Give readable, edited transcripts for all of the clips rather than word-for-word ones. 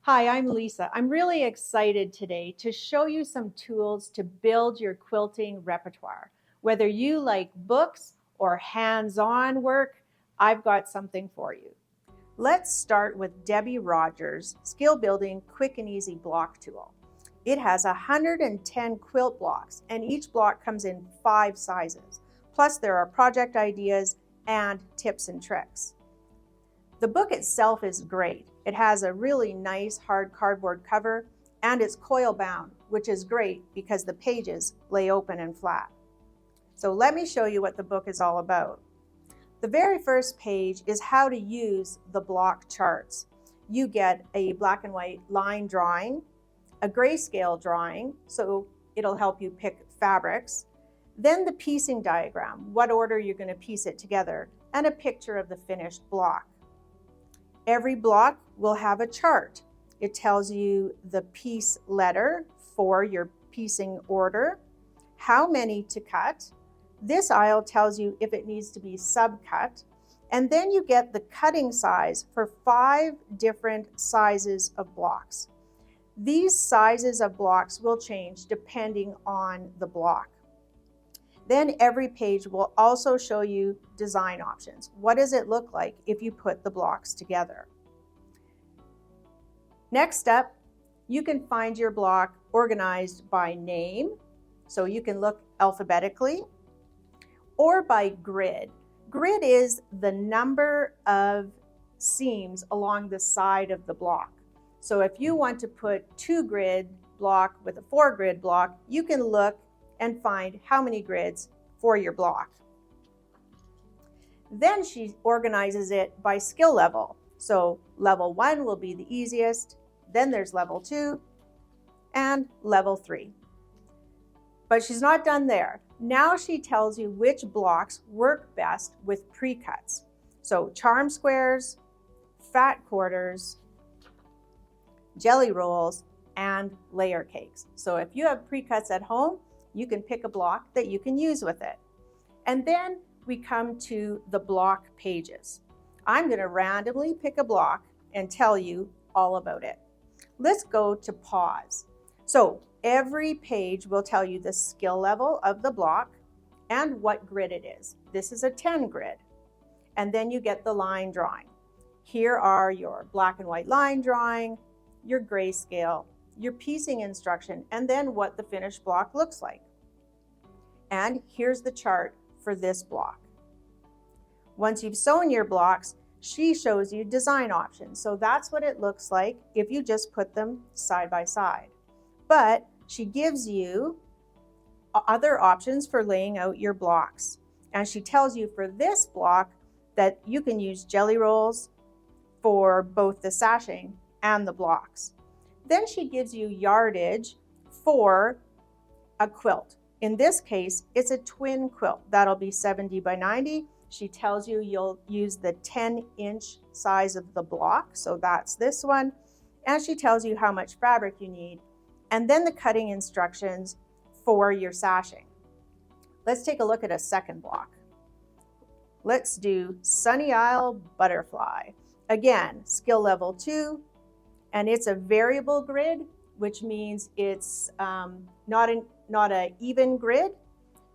Hi, I'm Lisa. I'm really excited today to show you some tools to build your quilting repertoire. Whether you like books or hands-on work, I've got something for you. Let's start with Debbie Rogers Skill Building Quick and Easy Block Tool. It has 110 quilt blocks, and each block comes in 5 sizes. Plus, there are project ideas and tips and tricks. The book itself is great. It has a really nice hard cardboard cover, and it's coil bound, which is great because the pages lay open and flat. So let me show you what the book is all about. The very first page is how to use the block charts. You get a black and white line drawing, a grayscale drawing, so it'll help you pick fabrics, then the piecing diagram, what order you're going to piece it together, and a picture of the finished block. Every block will have a chart. It tells you the piece letter for your piecing order, how many to cut. This aisle tells you if it needs to be subcut. And then you get the cutting size for 5 different sizes of blocks. These sizes of blocks will change depending on the block. Then every page will also show you design options. What does it look like if you put the blocks together? Next up, you can find your block organized by name, so you can look alphabetically, or by grid. Grid is the number of seams along the side of the block. So if you want to put 2 grid block with a 4 grid block, you can look and find how many grids for your block. Then she organizes it by skill level. So level 1 will be the easiest, then there's level 2 and level 3. But she's not done there. Now she tells you which blocks work best with pre-cuts. So charm squares, fat quarters, jelly rolls, and layer cakes. So if you have pre-cuts at home, you can pick a block that you can use with it. And then we come to the block pages. I'm going to randomly pick a block and tell you all about it. Let's go to pause. So every page will tell you the skill level of the block and what grid it is. This is a 10 grid. And then you get the line drawing. Here are your black and white line drawing, your grayscale, your piecing instruction, and then what the finished block looks like. And here's the chart for this block. Once you've sewn your blocks, she shows you design options. So that's what it looks like if you just put them side by side. But she gives you other options for laying out your blocks. And she tells you for this block that you can use jelly rolls for both the sashing and the blocks. Then she gives you yardage for a quilt. In this case, it's a twin quilt. That'll be 70 by 90. She tells you you'll use the 10-inch size of the block, so that's this one. And she tells you how much fabric you need. And then the cutting instructions for your sashing. Let's take a look at a second block. Let's do Sunny Isle Butterfly. Again, skill level 2, and it's a variable grid, which means it's not an even grid.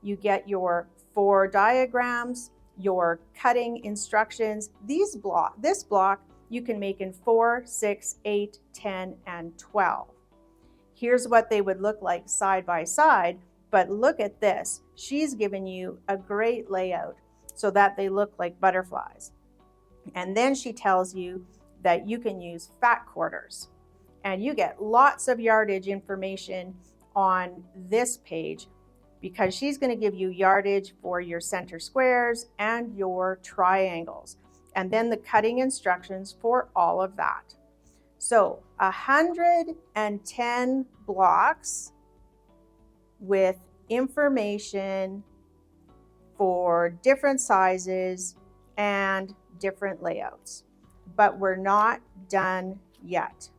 You get your 4 diagrams, your cutting instructions. This block you can make in 4, 6, 8, 10, and 12. Here's what they would look like side by side, but look at this. She's given you a great layout so that they look like butterflies. And then she tells you that you can use fat quarters, and you get lots of yardage information on this page because she's going to give you yardage for your center squares and your triangles, and then the cutting instructions for all of that. So 110 blocks with information for different sizes and different layouts. But we're not done yet.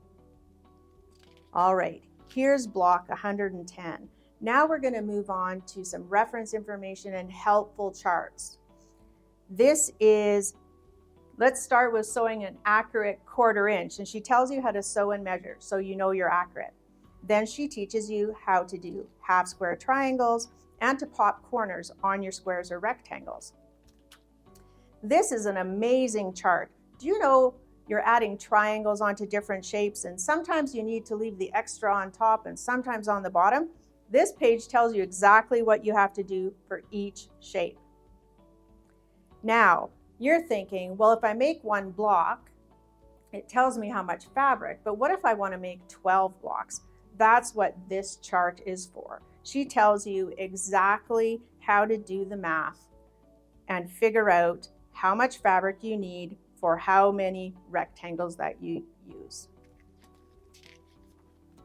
All right, here's block 110. Now we're going to move on to some reference information and helpful charts. This is Let's start with sewing an accurate 1/4 inch, and she tells you how to sew and measure so you know you're accurate. Then she teaches you how to do half square triangles and to pop corners on your squares or rectangles. This is an amazing chart. Do you know you're adding triangles onto different shapes, and sometimes you need to leave the extra on top and sometimes on the bottom? This page tells you exactly what you have to do for each shape. Now, you're thinking, well, if I make one block, it tells me how much fabric, but what if I want to make 12 blocks? That's what this chart is for. She tells you exactly how to do the math and figure out how much fabric you need for how many rectangles that you use.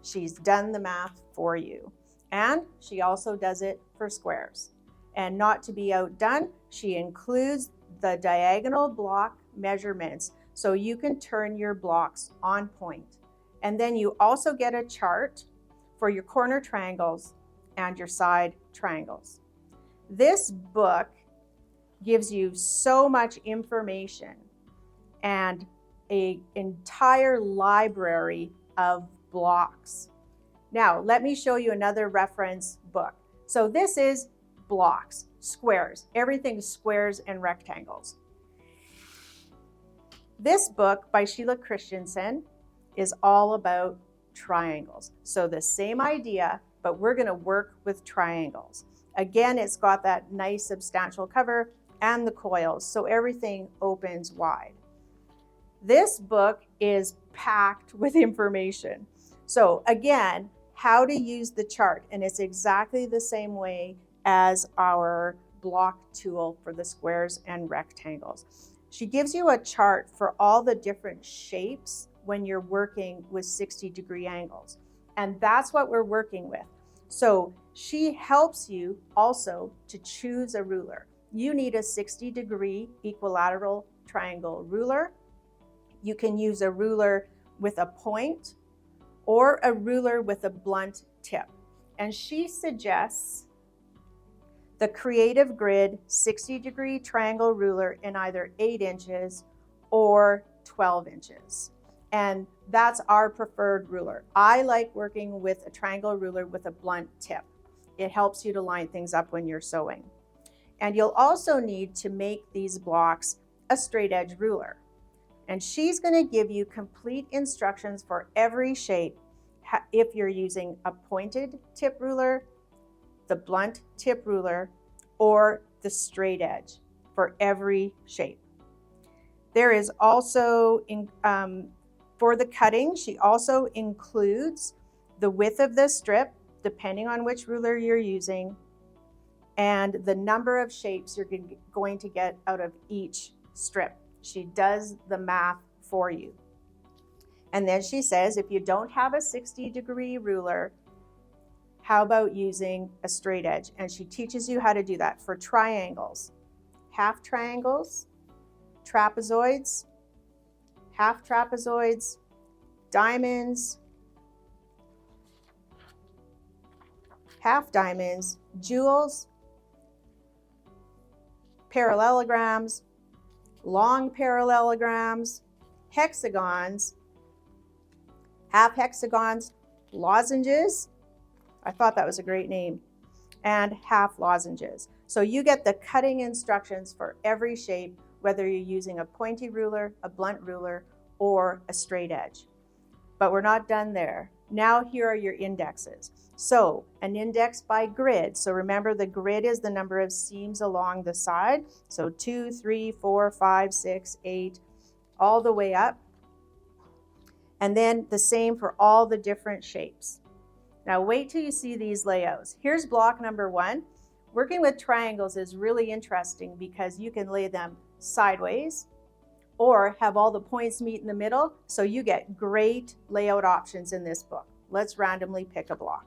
She's done the math for you. And she also does it for squares. And not to be outdone, she includes the diagonal block measurements so you can turn your blocks on point. And then you also get a chart for your corner triangles and your side triangles. This book gives you so much information and an entire library of blocks. Now, let me show you another reference book. So this is blocks, squares, everything squares and rectangles. This book by Sheila Christensen is all about triangles. So the same idea, but we're going to work with triangles. Again, it's got that nice substantial cover and the coils, so everything opens wide. This book is packed with information. So again, how to use the chart, and it's exactly the same way as our block tool for the squares and rectangles. She gives you a chart for all the different shapes when you're working with 60-degree angles. And that's what we're working with. So she helps you also to choose a ruler. You need a 60-degree equilateral triangle ruler. You can use a ruler with a point or a ruler with a blunt tip. And she suggests the Creative Grid 60-degree triangle ruler in either 8 inches or 12 inches. And that's our preferred ruler. I like working with a triangle ruler with a blunt tip. It helps you to line things up when you're sewing. And you'll also need to make these blocks a straight edge ruler. And she's going to give you complete instructions for every shape if you're using a pointed tip ruler, the blunt tip ruler, or the straight edge for every shape. There is also, for the cutting, she also includes the width of the strip, depending on which ruler you're using, and the number of shapes you're going to get out of each strip. She does the math for you. And then she says, if you don't have a 60-degree ruler, how about using a straight edge? And she teaches you how to do that for triangles, half triangles, trapezoids, half trapezoids, diamonds, half diamonds, jewels, parallelograms, long parallelograms, hexagons, half hexagons, lozenges. I thought that was a great name. And half lozenges. So you get the cutting instructions for every shape, whether you're using a pointy ruler, a blunt ruler, or a straight edge. But we're not done there. Now here are your indexes. So an index by grid. So remember, the grid is the number of seams along the side. So 2, 3, 4, 5, 6, 8, all the way up. And then the same for all the different shapes. Now wait till you see these layouts. Here's block number 1. Working with triangles is really interesting because you can lay them sideways or have all the points meet in the middle. So you get great layout options in this book. Let's randomly pick a block.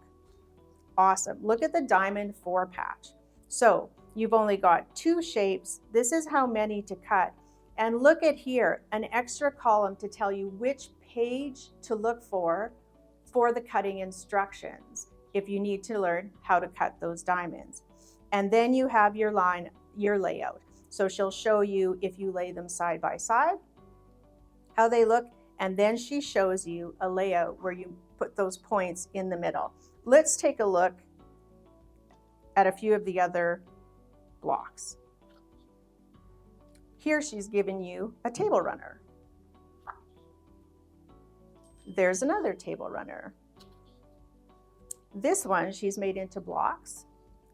Awesome. Look at the diamond 4 patch. So you've only got 2 shapes. This is how many to cut. And look at here, an extra column to tell you which page to look for the cutting instructions if you need to learn how to cut those diamonds. And then you have your line, your layout. So she'll show you, if you lay them side by side, how they look, and then she shows you a layout where you put those points in the middle. Let's take a look at a few of the other blocks. Here she's given you a table runner. There's another table runner. This one she's made into blocks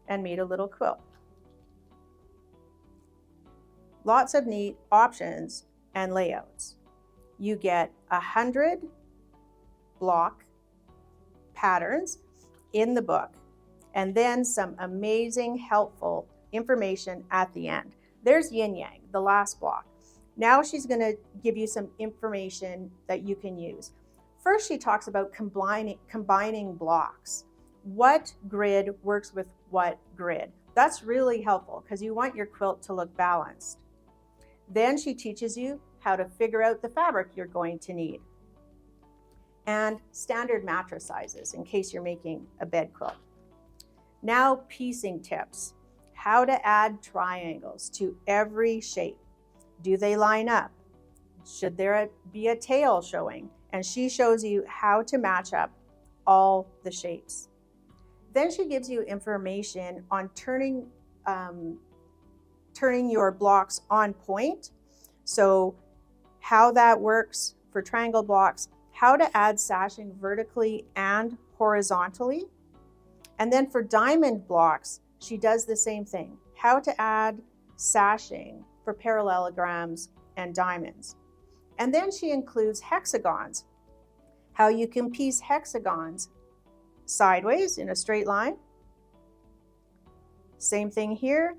and made a little quilt. Lots of neat options and layouts. You get 100 block patterns in the book, and then some amazing helpful information at the end. There's yin yang, the last block. Now she's going to give you some information that you can use. First, she talks about combining blocks. What grid works with what grid? That's really helpful because you want your quilt to look balanced. Then she teaches you how to figure out the fabric you're going to need, and standard mattress sizes in case you're making a bed quilt. Now, piecing tips. How to add triangles to every shape. Do they line up? Should there be a tail showing? And she shows you how to match up all the shapes. Then she gives you information on turning your blocks on point. So how that works for triangle blocks, how to add sashing vertically and horizontally. And then for diamond blocks, she does the same thing. How to add sashing for parallelograms and diamonds. And then she includes hexagons. How you can piece hexagons sideways in a straight line. Same thing here.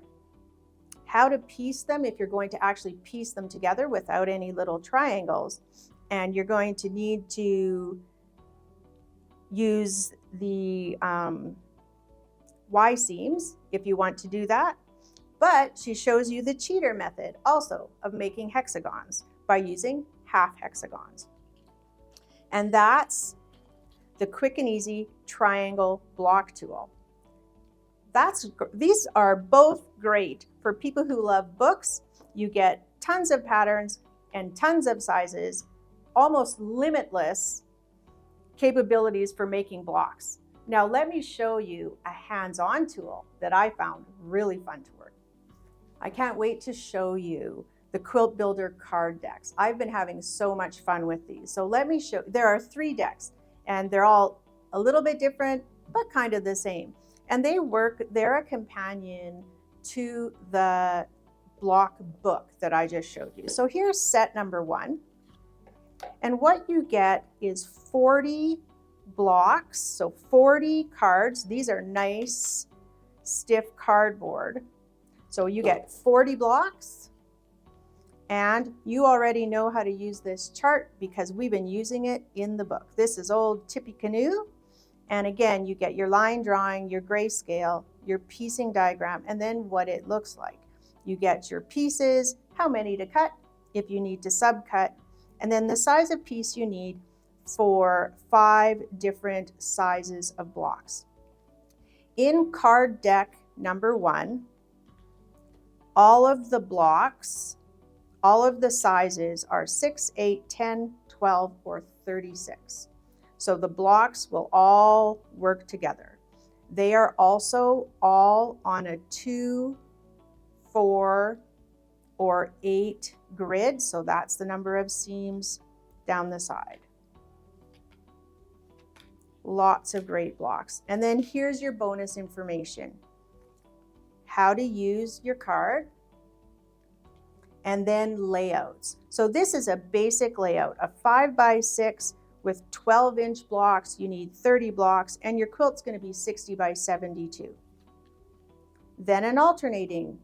How to piece them if you're going to actually piece them together without any little triangles. And you're going to need to use the Y seams if you want to do that. But she shows you the cheater method also of making hexagons by using half hexagons. And that's the quick and easy triangle block tool. These are both great for people who love books. You get tons of patterns and tons of sizes, almost limitless capabilities for making blocks. Now let me show you a hands-on tool that I found really fun to work. I can't wait to show you the Quilt Builder Card Decks. I've been having so much fun with these. So let me show, there are 3 decks and they're all a little bit different, but kind of the same. And they're a companion to the block book that I just showed you. So here's set number 1. And what you get is 40 blocks, so 40 cards. These are nice, stiff cardboard. So you get 40 blocks, and you already know how to use this chart because we've been using it in the book. This is old Tippecanoe. And again, you get your line drawing, your grayscale, your piecing diagram, and then what it looks like. You get your pieces, how many to cut, if you need to subcut, and then the size of piece you need for 5 different sizes of blocks. In card deck number 1, all of the blocks, all of the sizes are 6, 8, 10, 12, or 36. So the blocks will all work together. They are also all on a 2, 4, or 8 grid. So that's the number of seams down the side. Lots of great blocks. And then here's your bonus information. How to use your card, and then layouts. So this is a basic layout, a 5x6 with 12-inch blocks. You need 30 blocks, and your quilt's going to be 60 by 72. Then an alternating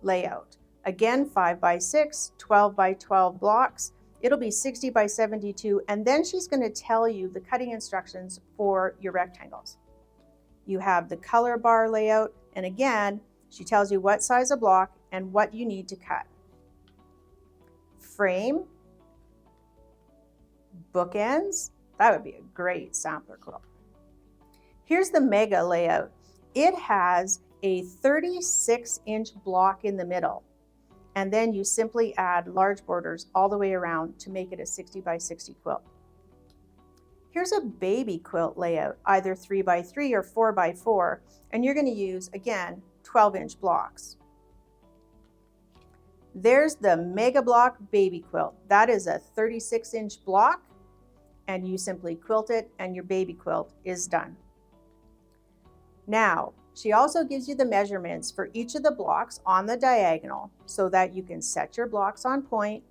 layout. Again, 5x6, 12 by 12 blocks. It'll be 60 by 72, and then she's going to tell you the cutting instructions for your rectangles. You have the color bar layout, and again, she tells you what size of block and what you need to cut. Frame, bookends, that would be a great sampler quilt. Here's the mega layout. It has a 36-inch block in the middle, And then you simply add large borders all the way around to make it a 60 by 60 quilt. Here's a baby quilt layout, either 3 by 3 or 4 by 4, and you're going to use, again, 12-inch blocks. There's the Mega Block Baby Quilt. That is a 36-inch block, and you simply quilt it and your baby quilt is done. Now, she also gives you the measurements for each of the blocks on the diagonal so that you can set your blocks on point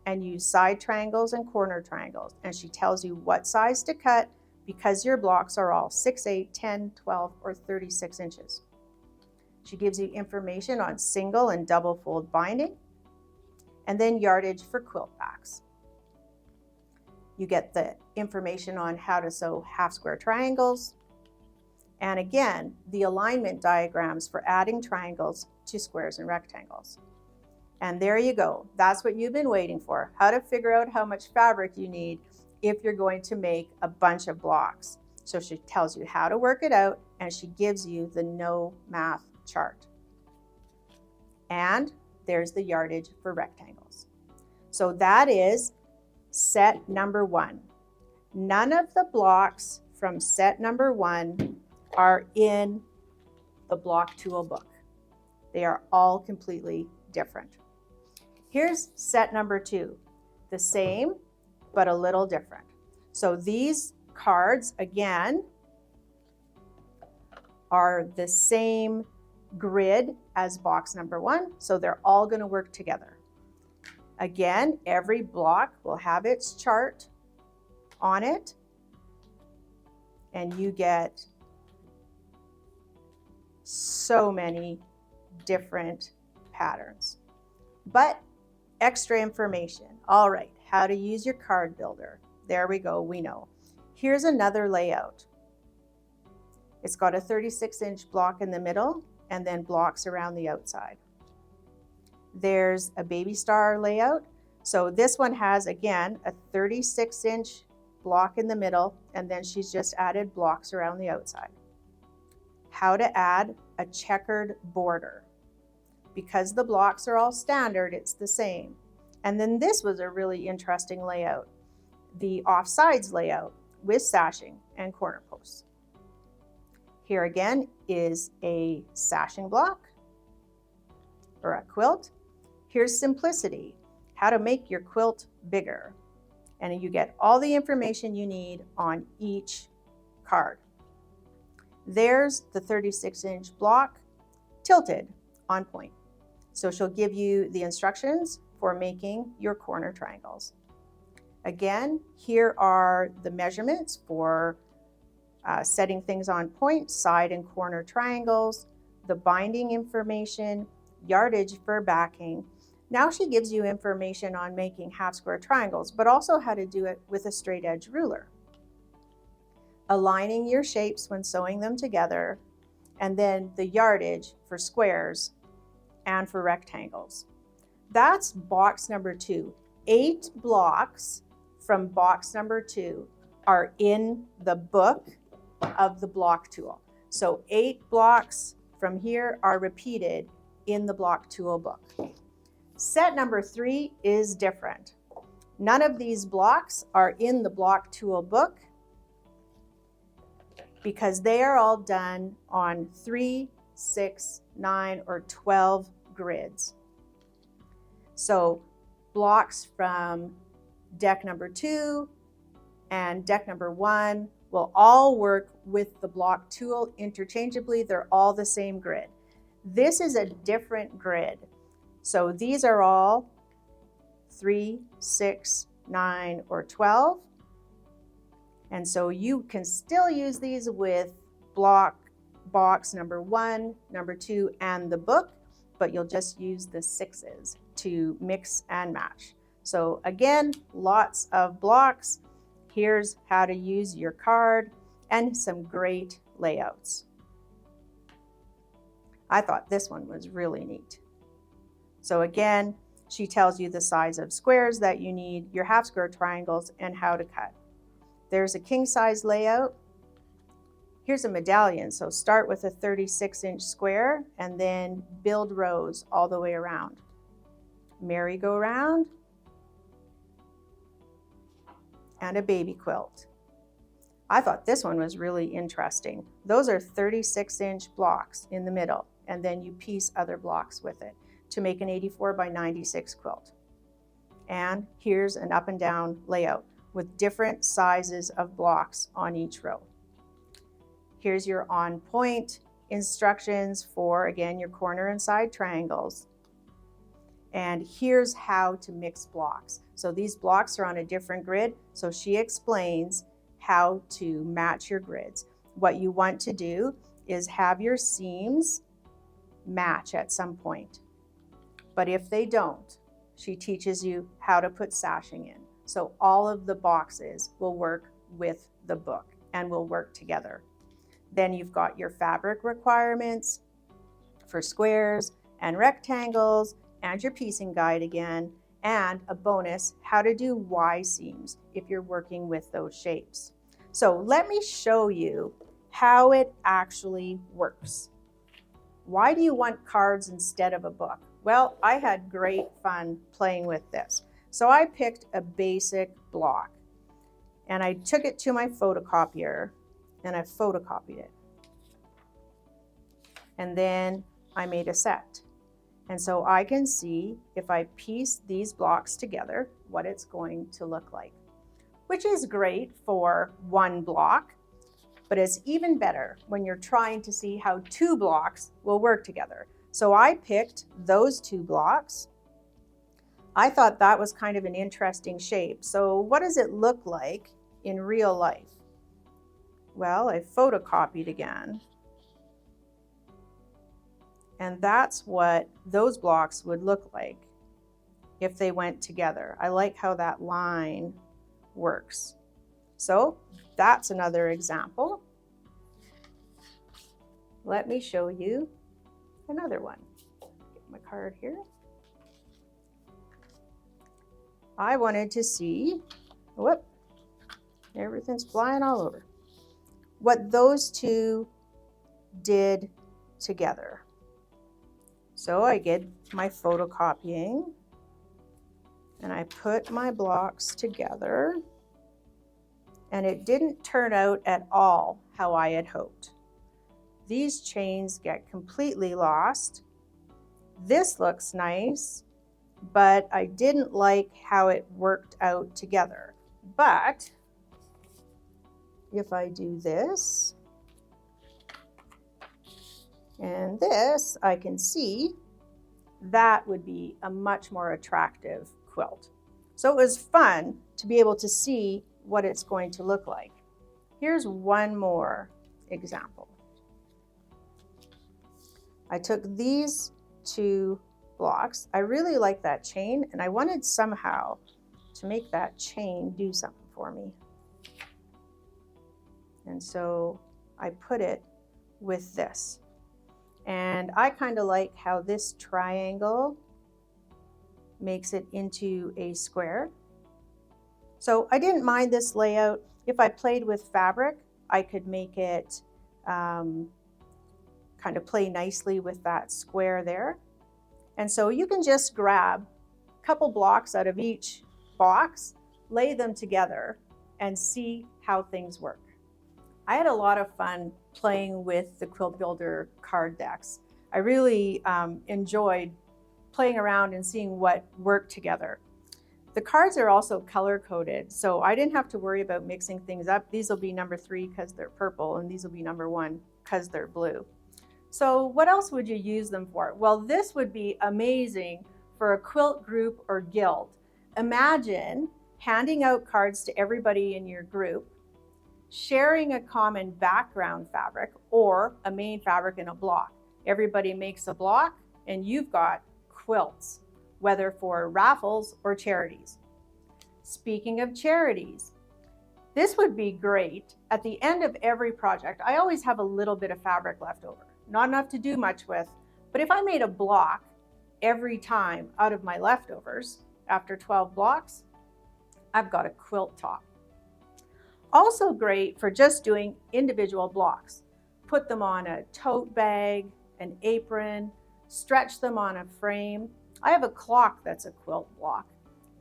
and use side triangles and corner triangles. And she tells you what size to cut because your blocks are all 6, 8, 10, 12, or 36 inches. She gives you information on single and double fold binding, and then yardage for quilt backs. You get the information on how to sew half square triangles, and again, the alignment diagrams for adding triangles to squares and rectangles. And there you go. That's what you've been waiting for, how to figure out how much fabric you need if you're going to make a bunch of blocks. So she tells you how to work it out, and she gives you the no math chart. And there's the yardage for rectangles. So that is set number 1. None of the blocks from set number 1 are in the block tool book. They are all completely different. Here's set number 2, the same, but a little different. So these cards, again, are the same grid as box number 1, so they're all going to work together. Again, every block will have its chart on it, and you get so many different patterns. But extra information. All right, how to use your card builder. There we go, we know. Here's another layout. It's got a 36-inch block in the middle and then blocks around the outside. There's a baby star layout. So this one has, again, a 36-inch block in the middle, and then she's just added blocks around the outside. How to add a checkered border. Because the blocks are all standard, it's the same. And then this was a really interesting layout, the offsides layout with sashing and corner posts. Here again is a sashing block or a quilt. Here's simplicity, how to make your quilt bigger. And you get all the information you need on each card. There's the 36-inch block tilted on point. So she'll give you the instructions for making your corner triangles. Again, here are the measurements for setting things on point, side and corner triangles, the binding information, yardage for backing. Now she gives you information on making half square triangles, but also how to do it with a straight edge ruler. Aligning your shapes when sewing them together, and then the yardage for squares and for rectangles. That's box number 2. 8 blocks from box number 2 are in the book of the block tool. So 8 blocks from here are repeated in the block tool book. Set number 3 is different. None of these blocks are in the block tool book because they are all done on 3, 6, 9, or 12 grids. So blocks from deck number 2 and deck number 1 will all work with the block tool interchangeably. They're all the same grid. This is a different grid. So these are all 3, 6, 9, or 12. And so you can still use these with box number 1, number 2, and the book, but you'll just use the 6s to mix and match. So again, lots of blocks. Here's how to use your card and some great layouts. I thought this one was really neat. So again, she tells you the size of squares that you need, your half square triangles, and how to cut. There's a king size layout. Here's a medallion. So start with a 36-inch square and then build rows all the way around. merry-go-round, and a baby quilt. I thought this one was really interesting. Those are 36-inch blocks in the middle, and then you piece other blocks with it to make an 84 by 96 quilt. And here's an up and down layout with different sizes of blocks on each row. Here's your on point instructions for, again, your corner and side triangles. And here's how to mix blocks. So these blocks are on a different grid, so she explains how to match your grids. What you want to do is have your seams match at some point. But if they don't, she teaches you how to put sashing in. So all of the boxes will work with the book and will work together. Then you've got your fabric requirements for squares and rectangles, and your piecing guide again, and a bonus, how to do Y seams if you're working with those shapes. So let me show you how it actually works. Why do you want cards instead of a book? Well, I had great fun playing with this. So I picked a basic block and I took it to my photocopier and I photocopied it. And then I made a set. And so I can see if I piece these blocks together, what it's going to look like, which is great for one block, but it's even better when you're trying to see how two blocks will work together. So I picked those two blocks. I thought that was kind of an interesting shape. So what does it look like in real life? Well, I photocopied again. And that's what those blocks would look like if they went together. I like how that line works. So that's another example. Let me show you another one. Get my card here. I wanted to see, whoop, everything's flying all over, what those two did together. So I did my photocopying and I put my blocks together, and it didn't turn out at all how I had hoped. These chains get completely lost. This looks nice, but I didn't like how it worked out together. But if I do this and this, I can see that would be a much more attractive quilt. So it was fun to be able to see what it's going to look like. Here's one more example. I took these two blocks. I really like that chain, and I wanted somehow to make that chain do something for me. And so I put it with this. And I kind of like how this triangle makes it into a square. So I didn't mind this layout. If I played with fabric, I could make it kind of play nicely with that square there. And so you can just grab a couple blocks out of each box, lay them together, and see how things work. I had a lot of fun playing with the Quilt Builder card decks. I really enjoyed playing around and seeing what worked together. The cards are also color coded, so I didn't have to worry about mixing things up. These will be number 3 because they're purple, and these will be number 1 because they're blue. So what else would you use them for? Well, this would be amazing for a quilt group or guild. Imagine handing out cards to everybody in your group, sharing a common background fabric or a main fabric in a block. Everybody makes a block and you've got quilts, whether for raffles or charities. Speaking of charities, this would be great. At the end of every project, I always have a little bit of fabric left over. Not enough to do much with, but if I made a block every time out of my leftovers, after 12 blocks, I've got a quilt top. Also great for just doing individual blocks. Put them on a tote bag, an apron, stretch them on a frame. I have a clock that's a quilt block.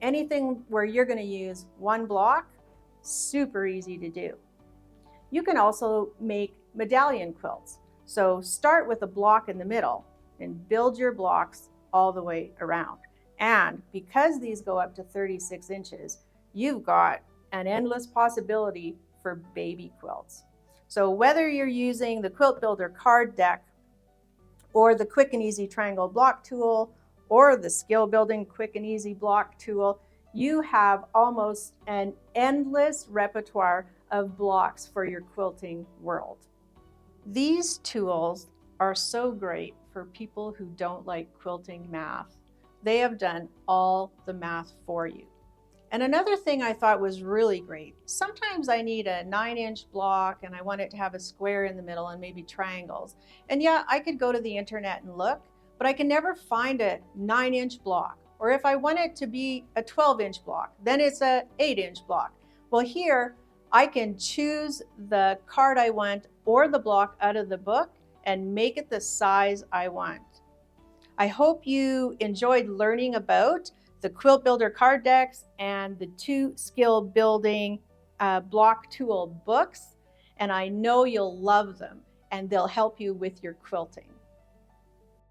Anything where you're going to use one block, super easy to do. You can also make medallion quilts. So start with a block in the middle and build your blocks all the way around. And because these go up to 36 inches, you've got an endless possibility for baby quilts. So whether you're using the Quilt Builder Card Deck or the Quick and Easy Triangle Block Tool or the Skill Building Quick and Easy Block Tool, you have almost an endless repertoire of blocks for your quilting world. These tools are so great for people who don't like quilting math. They have done all the math for you. And another thing I thought was really great, sometimes I need a 9-inch block and I want it to have a square in the middle and maybe triangles. And yeah, I could go to the internet and look, but I can never find a 9-inch block. Or if I want it to be a 12-inch block, then it's a 8-inch block. Well, here I can choose the card I want or the block out of the book and make it the size I want. I hope you enjoyed learning about the Quilt Builder Card Decks and the 2 skill building block tool books, and I know you'll love them and they'll help you with your quilting.